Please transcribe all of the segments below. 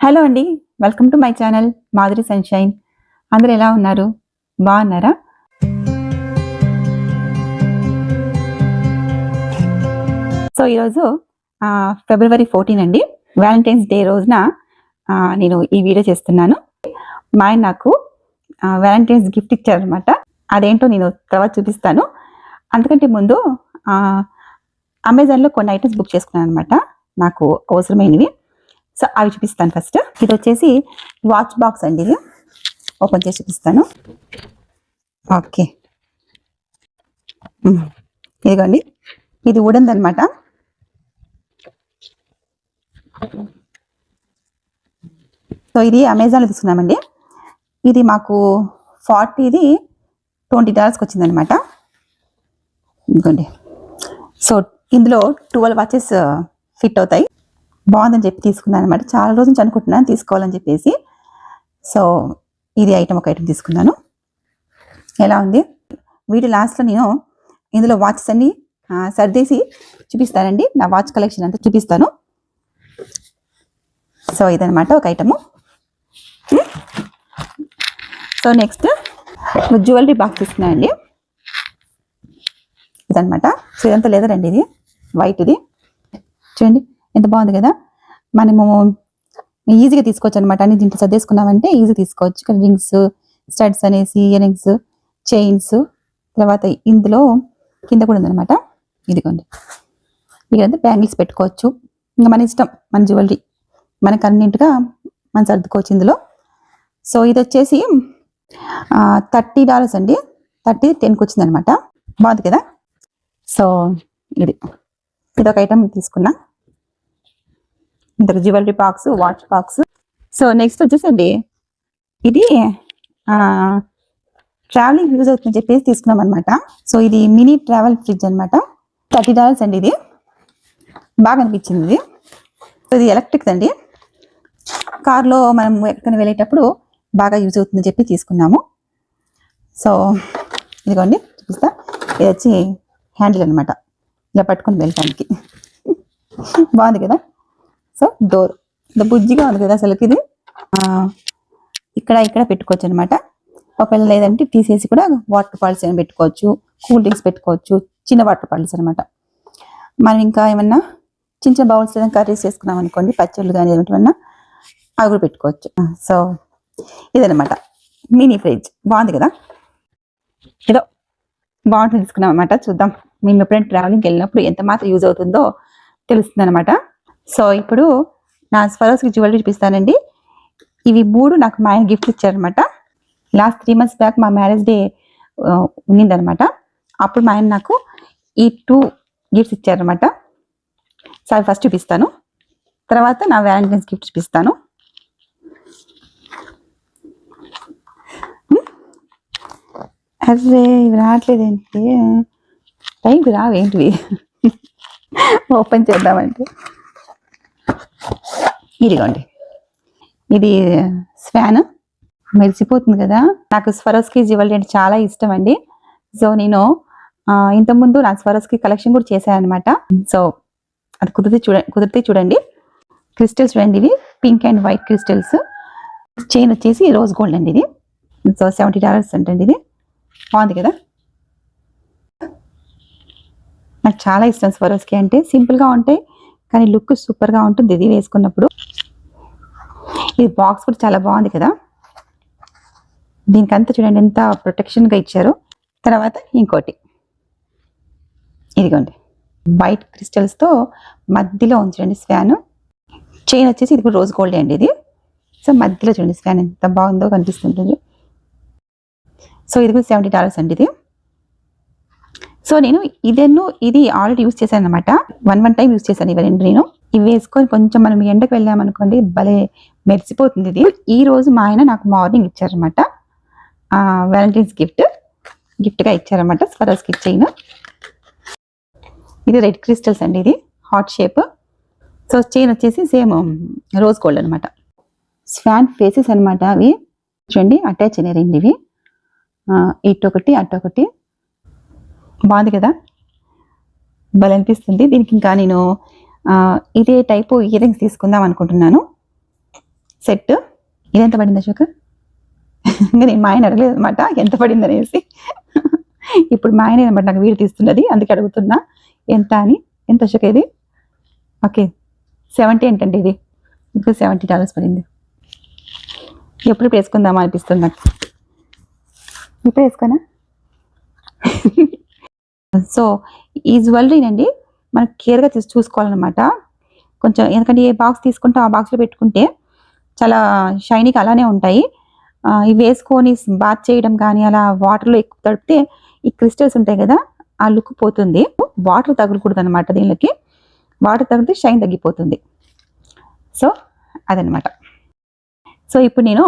Hello అండి, welcome to my channel Madhuri sunshine. అందరూ ఎలా ఉన్నారు? బాగున్నారా? సో ఈరోజు ఫిబ్రవరి 14 అండి, వ్యాలంటైన్స్ డే రోజున నేను ఈ వీడియో చేస్తున్నాను. మా ఆయన నాకు వ్యాలంటైన్స్ గిఫ్ట్ ఇచ్చారనమాట. అదేంటో నేను తర్వాత చూపిస్తాను. అంతకంటే ముందు అమెజాన్లో కొన్ని ఐటమ్స్ బుక్ చేసుకున్నాను అనమాట, నాకు అవసరమైనవి. సో అవి చూపిస్తాను. ఫస్ట్ ఇది వచ్చేసి వాచ్ బాక్స్ అండి. ఇది ఓపెన్ చేసి చూపిస్తాను. ఓకే, ఇదిగోండి, ఇది వుడెన్ అనమాట. సో ఇది అమెజాన్లో తీసుకున్నామండి. ఇది మాకు $40ది $20కి వచ్చిందనమాట. ఇదిగోండి. సో ఇందులో 12 వాచెస్ ఫిట్ అవుతాయి. బాగుందని చెప్పి తీసుకున్నాను అనమాట. చాలా రోజు నుంచి అనుకుంటున్నాను తీసుకోవాలని చెప్పేసి. సో ఇది ఒక ఐటమ్ తీసుకున్నాను. ఎలా ఉంది వీడియో లాస్ట్లో నేను ఇందులో వాచెస్ అన్ని సర్దేసి చూపిస్తానండి. నా వాచ్ కలెక్షన్ అంతా చూపిస్తాను. సో ఇదనమాట ఒక item. So next jewellery box తీసుకున్నానండి. ఇదనమాట. సో ఇదంతా లెదర్ అండి. ఇది వైట్. ఇది చూడండి ఎంత బాగుంది కదా. మనము ఈజీగా తీసుకోవచ్చు అనమాట. అన్ని దీంట్లో సర్దేసుకున్నామంటే ఈజీ తీసుకోవచ్చు. ఇక్కడ రింగ్స్, స్టడ్స్ అనేసి, ఇయర్ రింగ్స్, చైన్స్, తర్వాత ఇందులో కింద కూడా ఉందనమాట. ఇదిగోండి, ఇక్కడంతా బ్యాంగిల్స్ పెట్టుకోవచ్చు. ఇంకా మన ఇష్టం, మన జ్యువెలరీ మనకు అన్నింటిగా మనం సర్దుకోవచ్చు ఇందులో. సో ఇది వచ్చేసి $30 అండి. 10కి వచ్చిందనమాట. బాగుంది కదా. సో ఇదొక ఐటమ్ తీసుకున్నా. ఇంతకు jewellery box, watch box. So next వచ్చేసండి, ఇది ట్రావెలింగ్ యూజ్ అవుతుందని చెప్పేసి తీసుకున్నాం అనమాట. సో ఇది మినీ ట్రావెల్ ఫ్రిడ్జ్ అనమాట. $30 అండి. ఇది బాగా అనిపించింది. ఇది ఇది ఎలక్ట్రిక్ అండి. కార్లో మనం ఎక్కడికైనా వెళ్ళేటప్పుడు బాగా యూజ్ అవుతుందని చెప్పి తీసుకున్నాము. సో ఇదిగోండి చూపిస్తా. ఇది వచ్చి హ్యాండిల్ అనమాట, ఇలా పట్టుకొని వెళ్ళటానికి. బాగుంది కదా. సో డోర్ ఇంత బుజ్జిగా ఉంది కదా అసలుకి. ఇది ఇక్కడ పెట్టుకోవచ్చు అనమాట. ఒకవేళ లేదంటే తీసేసి కూడా వాటర్ బాటిల్స్ ఏమైనా పెట్టుకోవచ్చు, కూల్ డ్రింక్స్ పెట్టుకోవచ్చు, చిన్న వాటర్ బాటిల్స్ అనమాట. మనం ఇంకా ఏమన్నా చిన్న బౌల్స్ ఏదైనా కర్రీస్ చేసుకున్నాం అనుకోండి, పచ్చళ్ళు కానీ ఏమన్నా అవి కూడా పెట్టుకోవచ్చు. సో ఇదనమాట మినీ ఫ్రిడ్జ్. బాగుంది కదా. ఏదో బాగుంటుంది తీసుకున్నాం అనమాట. చూద్దాం మేము ఎప్పుడైనా ట్రావెలింగ్కి వెళ్ళినప్పుడు ఎంత మాత్రం యూజ్ అవుతుందో తెలుస్తుంది అనమాట. సో ఇప్పుడు నా స్వరోస్కి జ్యువెలరీ చూపిస్తానండి. ఇవి 3 నాకు మా ఆయన గిఫ్ట్ ఇచ్చారనమాట. లాస్ట్ 3 months బ్యాక్ మా మ్యారేజ్ డే ఉన్నిందనమాట. అప్పుడు మా ఆయన నాకు ఈ 2 గిఫ్ట్స్ ఇచ్చారనమాట. సో అవి ఫస్ట్ చూపిస్తాను, తర్వాత నా వ్యాలంటైన్స్ గిఫ్ట్ చూపిస్తాను. అరే ఇవి రావట్లేదేంటి, టైంకి రావేంటివి. ఓపెన్ చేద్దామంటే ఇదిగోండి, ఇది స్వాన్ మెరిసిపోతుంది కదా. నాకు స్వరోస్కి జ్యువెలరీ అంటే చాలా ఇష్టం అండి. సో నేను ఇంతకుముందు నా స్వరోస్కి కలెక్షన్ కూడా చేశాను అనమాట. సో అది కుదిరితే చూడండి. క్రిస్టల్స్ చూడండి, ఇవి pink and white crystals. Chain వచ్చేసి రోజ్ గోల్డ్ అండి. ఇది సో $70 అంటండి. ఇది బాగుంది కదా. నాకు చాలా ఇష్టం స్వరోస్కి అంటే. సింపుల్గా ఉంటాయి కానీ లుక్ సూపర్గా ఉంటుంది ఇది వేసుకున్నప్పుడు. ఇది బాక్స్ కూడా చాలా బాగుంది కదా. దీనికంతా చూడండి ఎంత ప్రొటెక్షన్గా ఇచ్చారు. తర్వాత ఇంకోటి ఇదిగోండి, వైట్ క్రిస్టల్స్తో మధ్యలో ఉంచండి స్వాన్. చైన్ వచ్చేసి ఇది కూడా రోజ్ గోల్డ్ అండి. ఇది సో మధ్యలో చూడండి స్వాన్ ఎంత బాగుందో కనిపిస్తుంటుంది. సో ఇది కూడా $70 అండి. ఇది సో నేను ఇది ఆల్రెడీ యూజ్ చేశాను అనమాట. వన్ టైం యూజ్ చేశాను ఇవి రెండు. నేను ఇవి వేసుకొని కొంచెం మనం ఎండకు వెళ్ళామనుకోండి భలే మెరిసిపోతుంది. ఇది ఈ రోజు మా ఆయన నాకు మార్నింగ్ ఇచ్చారనమాట. వ్యాలంటైన్స్ గిఫ్ట్గా ఇచ్చారనమాట. Swarovski chain. ఇది రెడ్ క్రిస్టల్స్ అండి. ఇది హార్ట్ షేప్. సో చైన్ వచ్చేసి సేమ్ రోజ్ గోల్డ్ అనమాట. స్వాన్ ఫేసెస్ అనమాట. అవి చూడండి అటాచ్ అయినాయి రెండు. ఇవి ఇటొకటి అటొకటి. బాగుంది కదా, భలే అనిపిస్తుంది. దీనికి ఇంకా నేను ఇదే టైపు ఇయర్ రింగ్స్ తీసుకుందాం అనుకుంటున్నాను. సెట్. ఇది ఎంత పడింది అశోక్? ఇంకా నేను మా ఆయన అడగలేదు అనమాట ఎంత పడింది అనేసి. ఇప్పుడు మా ఆయన అనమాట నాకు వీడియో తీస్తున్నది, అందుకే అడుగుతున్నా ఎంత అని. ఎంత అశోక్ ఇది? ఓకే 70 ఏంటండి ఇది? ఇప్పుడు $70 పడింది. ఎప్పుడు వేసుకుందామా అనిపిస్తుంది నాకు. ఇప్పుడు వేసుకోనా? సో ఈ జ్యువెలరీనండి మనం కేర్గా చూసుకోవాలన్నమాట కొంచెం. ఎందుకంటే ఏ బాక్స్ తీసుకుంటే ఆ బాక్స్లో పెట్టుకుంటే చాలా షైనీగా అలానే ఉంటాయి. ఇవి వేసుకొని బాత్ చేయడం కానీ అలా వాటర్లో ఎక్కువ తడిపితే ఈ క్రిస్టల్స్ ఉంటాయి కదా ఆ లుక్ పోతుంది. వాటర్ తగలకూడదు అనమాట దీనికి. వాటర్ తగిలితే షైన్ తగ్గిపోతుంది. సో అదనమాట. సో ఇప్పుడు నేను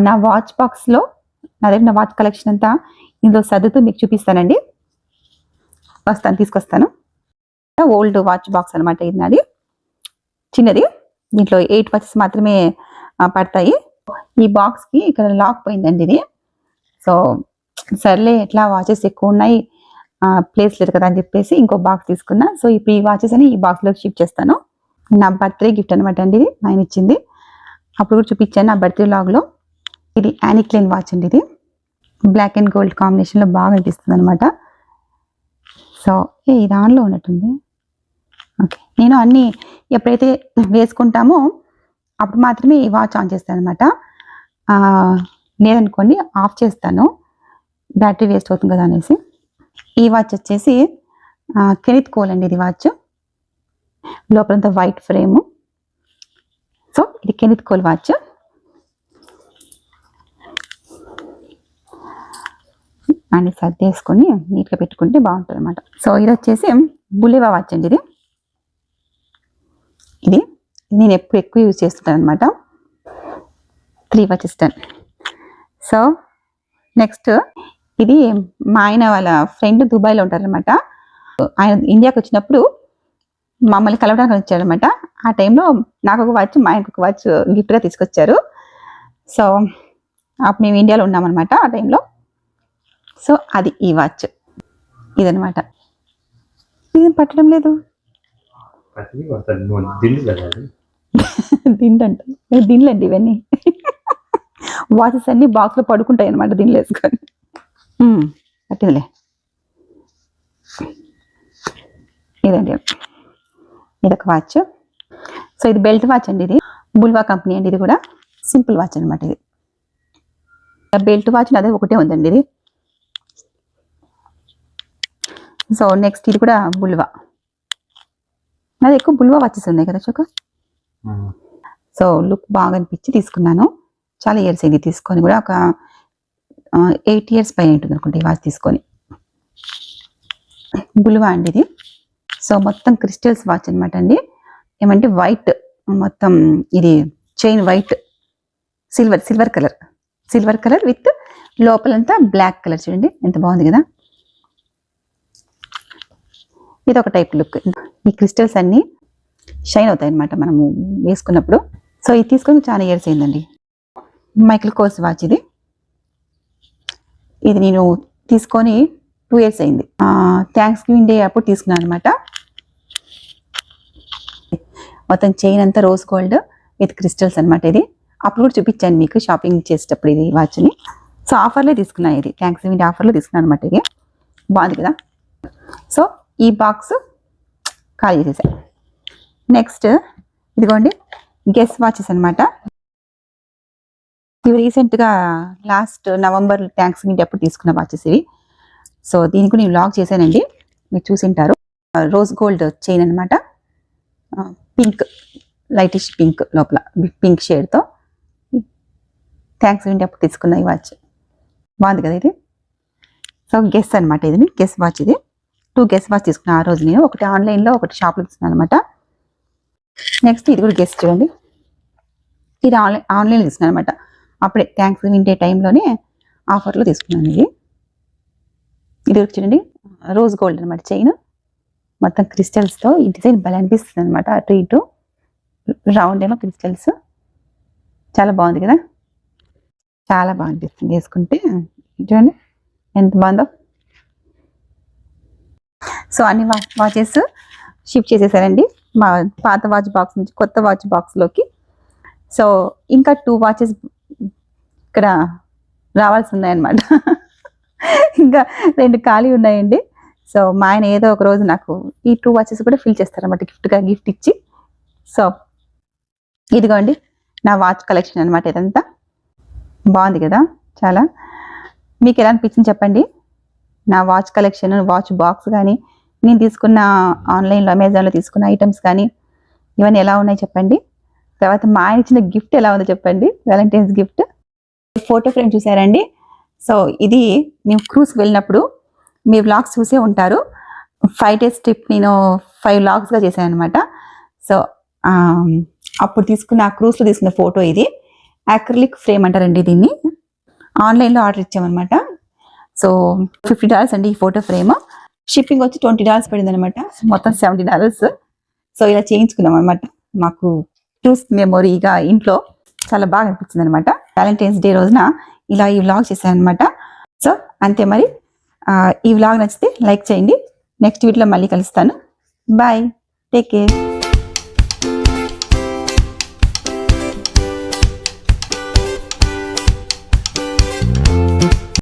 నా వాచ్ బాక్స్లో నా దగ్గర నా వాచ్ కలెక్షన్ అంతా ఇందులో సర్దుతూ మీకు చూపిస్తానండి. తీసుకొస్తాను. ఓల్డ్ వాచ్ బాక్స్ అనమాట ఇది నాది, చిన్నది. దీంట్లో 8 వాచెస్ మాత్రమే పడతాయి. ఈ బాక్స్కి ఇక్కడ లాక్ పోయిందండి ఇది. సో సర్లే ఎట్లా వాచెస్ ఎక్కువ ఉన్నాయి, ప్లేస్ లేదు కదా అని చెప్పేసి ఇంకో బాక్స్ తీసుకున్నా. సో ఇప్పుడు ఈ వాచెస్ అని ఈ బాక్స్లోకి షిఫ్ట్ చేస్తాను. నా బర్త్డే గిఫ్ట్ అనమాట అండి ఇది, ఆయన ఇచ్చింది. అప్పుడు కూడా చూపించాను నా బర్త్డే వ్లాగ్లో. ఇది యానీ క్లెయిన్ వాచ్ అండి. ఇది బ్లాక్ అండ్ గోల్డ్ కాంబినేషన్లో బాగా అనిపిస్తుంది అనమాట. సో ఇది ఆన్లో ఉన్నట్టుంది. ఓకే, నేను అన్నీ ఎప్పుడైతే వేసుకుంటామో అప్పుడు మాత్రమే ఈ వాచ్ ఆన్ చేస్తాను అనమాట. లేదనుకోండి ఆఫ్ చేస్తాను, బ్యాటరీ వేస్ట్ అవుతుంది కదా అనేసి. ఈ వాచ్ వచ్చేసి కెనిత్ కోల్ అండి. ఇది వాచ్ లోపలంతా వైట్ ఫ్రేము. సో ఇది కెనిత్ కోల్ వాచ్. అన్ని సర్దేసుకొని నీట్గా పెట్టుకుంటే బాగుంటుంది అనమాట. సో ఇది వచ్చేసి బులివా వాచ్ అండి. ఇది నేను ఎక్కువ యూజ్ చేస్తుంటాను అనమాట. 3 వాచెస్ డన్. సో నెక్స్ట్ ఇది మా ఆయన వాళ్ళ ఫ్రెండ్ దుబాయ్లో ఉంటారనమాట. ఆయన ఇండియాకి వచ్చినప్పుడు మమ్మల్ని కలవడానికి వచ్చారనమాట. ఆ టైంలో నాకు ఒక వాచ్, మా ఆయనకు ఒక వాచ్ గిఫ్ట్గా తీసుకొచ్చారు. సో అప్పుడు మేము ఇండియాలో ఉన్నామన్నమాట ఆ టైంలో. సో అది ఈ వాచ్ ఇదనమాట. ఇది పట్టడం లేదు. దిండంట, దిండ్లండి ఇవన్నీ. వాచెస్ అన్ని బాక్స్లో పడుకుంటాయి అనమాట దిండ్లు వేసుకొని. పట్టిందిలే. ఇదండి, ఇదొక వాచ్. సో ఇది బెల్ట్ వాచ్ అండి. ఇది బుల్వా కంపెనీ అండి. ఇది కూడా సింపుల్ వాచ్ అనమాట. ఇది బెల్ట్ వాచ్ అదే ఒకటే ఉందండి ఇది. సో నెక్స్ట్ ఇది కూడా బుల్వా. నాది ఎక్కువ బుల్వా వాచెస్ ఉన్నాయి కదా చోక. సో లుక్ బాగా అనిపించి తీసుకున్నాను. చాలా ఇయర్స్ అయింది తీసుకొని కూడా, ఒక 8 years పైన ఉంటుంది అనుకుంటే ఈ వాచ్ తీసుకొని. బుల్వా అండి ఇది. సో మొత్తం క్రిస్టల్స్ వాచ్ అనమాట అండి. ఏమంటే వైట్ మొత్తం, ఇది chain white, silver colour with లోపలంతా బ్లాక్ కలర్. చూడండి ఎంత బాగుంది కదా. ఇది ఒక టైప్ లుక్. ఈ క్రిస్టల్స్ అన్నీ షైన్ అవుతాయి అనమాట మనము వేసుకున్నప్పుడు. సో ఇది తీసుకొని చాలా ఇయర్స్ అయిందండి. మైకిల్ కోర్స్ వాచ్ ఇది. ఇది నేను తీసుకొని 2 years అయింది. థ్యాంక్స్ గివింగ్ డే అప్పుడు తీసుకున్నాను అనమాట. మొత్తం చైన్ అంతా రోజ్ గోల్డ్ విత్ క్రిస్టల్స్ అనమాట. ఇది అప్పుడు కూడా చూపించాను మీకు షాపింగ్ చేసేటప్పుడు ఇది వాచ్ని. సో ఆఫర్లో తీసుకున్నాను, ఇది థ్యాంక్స్ గివింగ్ డే ఆఫర్లో తీసుకున్నాను అనమాట. ఇది బాగుంది కదా. సో ఈ బాక్స్ ఖాళీ చేసేసాను. నెక్స్ట్ ఇదిగోండి గెస్ వాచెస్ అనమాట. ఇవి రీసెంట్గా last November thanks giving day అప్పుడు తీసుకున్న వాచెస్ ఇవి. సో దీనికి నేను వ్లాగ్ చేశానండి, మీరు చూసింటారు. రోజ్ గోల్డ్ చైన్ అనమాట, పింక్, లైటిష్ పింక్ లోపల పింక్ షేడ్తో. థ్యాంక్స్ గివింగ్ డే అప్పుడు తీసుకున్న ఈ వాచ్ బాగుంది కదా ఇది. సో గెస్ అనమాట, ఇది గెస్ వాచ్. ఇది 2 గెస్ వాచ్ తీసుకున్నాను ఆ రోజు నేను. ఒకటి ఆన్లైన్లో, ఒకటి షాప్లో తీసుకున్నాను అనమాట. నెక్స్ట్ ఇది కూడా గెస్ చూడండి. ఇది ఆన్లైన్లో తీసుకున్నాను అనమాట. అప్పుడే థ్యాంక్స్ గివింగ్ డే టైంలోనే ఆఫర్లో తీసుకున్నాను. ఇది చూడండి రోజ్ గోల్డ్ అనమాట చైన్, మొత్తం క్రిస్టల్స్తో. ఈ డిజైన్ భలే అనిపిస్తుంది అనమాట. అటు ఇటు రౌండ్ ఏమో క్రిస్టల్స్. చాలా బాగుంది కదా, చాలా బాగా అనిపిస్తుంది వేసుకుంటే. చూడండి ఎంత బాగుందో. సో అన్ని వాచెస్ షిఫ్ట్ చేసేసారండి మా పాత వాచ్ బాక్స్ నుంచి కొత్త వాచ్ బాక్స్లోకి. సో ఇంకా 2 వాచెస్ ఇక్కడ రావాల్సి ఉన్నాయన్నమాట. ఇంకా 2 ఖాళీ ఉన్నాయండి. సో మా ఆయన ఏదో ఒక రోజు నాకు ఈ 2 వాచెస్ కూడా ఫిల్ చేస్తారన్నమాట గిఫ్ట్ ఇచ్చి. సో ఇదిగోండి నా వాచ్ కలెక్షన్ అనమాట. ఇదంతా బాగుంది కదా చాలా. మీకు ఎలా అనిపించింది చెప్పండి. నా వాచ్ కలెక్షన్, వాచ్ బాక్స్ కానీ, నేను తీసుకున్న ఆన్లైన్లో అమెజాన్లో తీసుకున్న ఐటమ్స్ కానీ ఇవన్నీ ఎలా ఉన్నాయి చెప్పండి. తర్వాత మా ఆయన ఇచ్చిన గిఫ్ట్ ఎలా ఉందో చెప్పండి, వ్యాలంటైన్స్ గిఫ్ట్. ఫోటో ఫ్రేమ్ చూసారండి. సో ఇది మేము క్రూజ్కి వెళ్ళినప్పుడు మీ వ్లాగ్స్ చూసే ఉంటారు. 5 days ట్రిప్ నేను 5 వ్లాగ్స్గా చేశాను అనమాట. సో అప్పుడు తీసుకున్న ఆ క్రూజ్లో తీసుకున్న ఫోటో ఇది. యాక్రిలిక్ ఫ్రేమ్ అంటారండి దీన్ని. ఆన్లైన్లో ఆర్డర్ ఇచ్చామన్నమాట. సో $50 అండి ఈ ఫోటో ఫ్రేమ్. షిప్పింగ్ వచ్చి $20 పడింది అనమాట. మొత్తం $70. సో ఇలా చేయించుకున్నాం అనమాట. మాకు క్రూజ్ మెమొరీగా ఇంట్లో చాలా బాగా అనిపించింది అనమాట. వ్యాలంటైన్స్ డే రోజున ఇలా ఈ వ్లాగ్ చేశాను అనమాట. సో అంతే మరి. ఈ వ్లాగ్ నచ్చితే లైక్ చేయండి. నెక్స్ట్ వీడియోలో మళ్ళీ కలుస్తాను. Bye, take care.